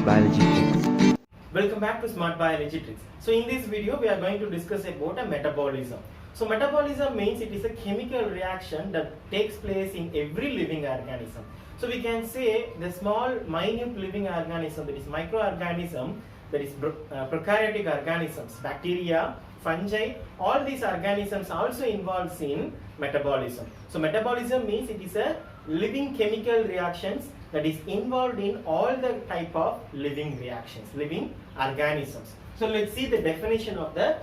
Biology Tricks. Welcome back to Smart Biology Tricks. So in this video we are going to discuss about a metabolism. So metabolism means it is a chemical reaction that takes place in every living organism. So we can say the small minute living organism, that is microorganism, that is prokaryotic organisms, bacteria, fungi, all these organisms also involves in metabolism. So metabolism means it is a living chemical reactions that is involved in all the type of living reactions, living organisms. So let's see the definition of the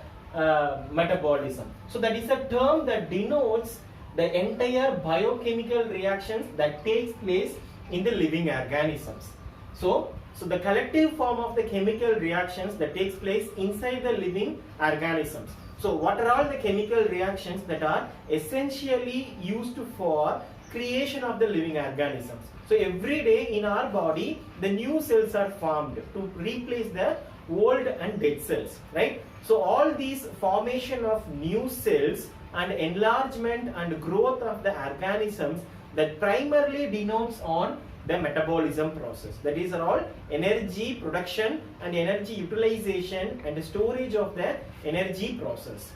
metabolism. So that is a term that denotes the entire biochemical reactions that takes place in the living organisms. So the collective form of the chemical reactions that takes place inside the living organisms. So what are all the chemical reactions that are essentially used for creation of the living organisms? So every day in our body, the new cells are formed to replace the old and dead cells, right? So all these formation of new cells and enlargement and growth of the organisms that primarily denotes on the metabolism process. That is all energy production and energy utilization and storage of the energy process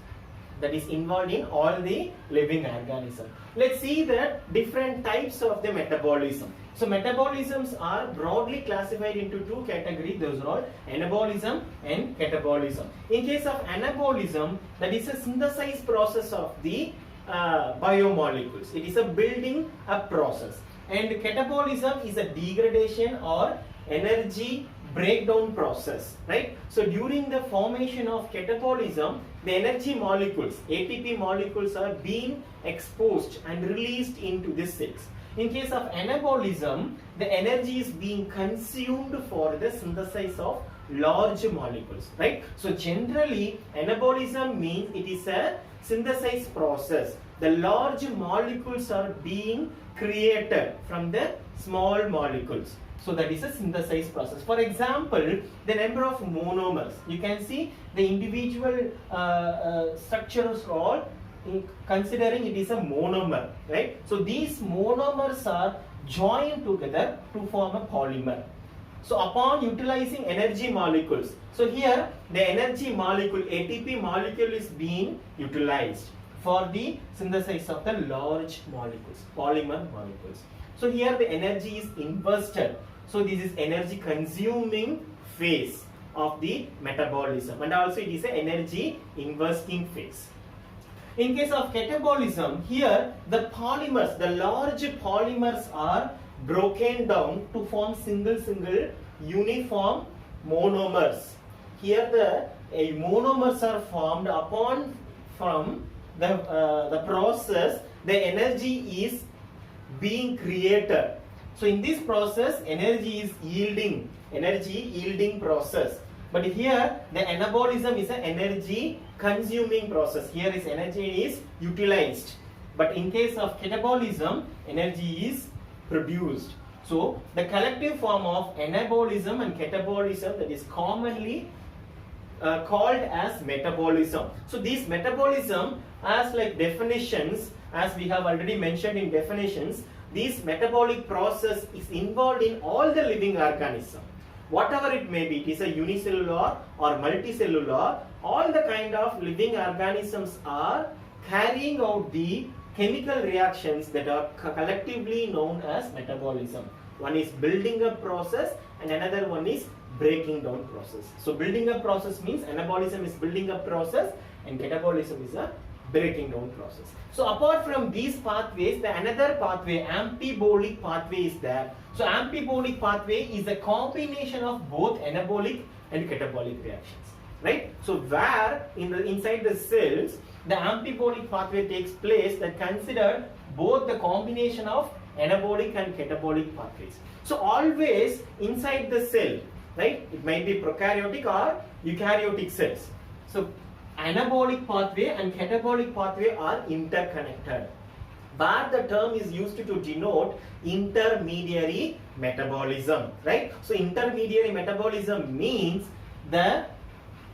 that is involved in all the living organisms. Let's see the different types of the metabolism. So metabolisms are broadly classified into two categories. Those are all anabolism and catabolism. In case of anabolism, that is a synthesized process of the biomolecules. It is a building up process. And catabolism is a degradation or energy breakdown process, right? So during the formation of catabolism, the energy molecules, ATP molecules, are being exposed and released into the cells. In case of anabolism, the energy is being consumed for the synthesis of large molecules, right? So generally, anabolism means it is a synthesized process. The large molecules are being created from the small molecules. So that is a synthesized process. For example, the number of monomers. You can see the individual structures all considering it is a monomer, right? So these monomers are joined together to form a polymer. So upon utilizing energy molecules, so here the energy molecule, ATP molecule, is being utilized for the synthesis of the large molecules, polymer molecules. So here the energy is invested. So this is energy consuming phase of the metabolism, and also it is an energy investing phase. In case of catabolism, here the polymers, the large polymers are broken down to form single uniform monomers. Here the monomers are formed upon from the process, the energy is being created. So in this process, energy is yielding process. But here the anabolism is an energy consuming process. Here is energy is utilized. But in case of catabolism, energy is produced. So the collective form of anabolism and catabolism, that is commonly called as metabolism. So these metabolism, as like definitions, as we have already mentioned in definitions, this metabolic process is involved in all the living organisms. Whatever it may be, it is a unicellular or multicellular, all the kind of living organisms are carrying out the chemical reactions that are collectively known as metabolism. One is building up process and another one is breaking down process. So building up process means anabolism is building up process and catabolism is a breaking down process. So apart from these pathways, the another pathway, amphibolyc pathway, is there. So amphibolyc pathway is a combination of both anabolic and catabolic reactions, right? So where inside the cells the amphibolyc pathway takes place, that considered both the combination of anabolic and catabolic pathways. So always inside the cell, right? It might be prokaryotic or eukaryotic cells. So anabolic pathway and catabolic pathway are interconnected, but the term is used to denote intermediary metabolism, right? So intermediary metabolism means the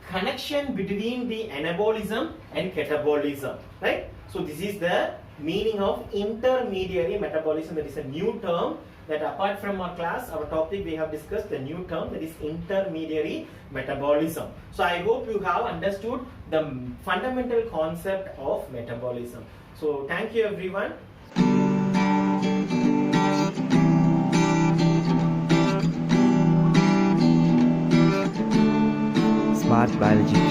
connection between the anabolism and catabolism, right? So this is the meaning of intermediary metabolism. That is a new term that apart from our class, our topic we have discussed the new term, that is intermediary metabolism. So I hope you have understood the fundamental concept of metabolism. So thank you everyone. Smart Biology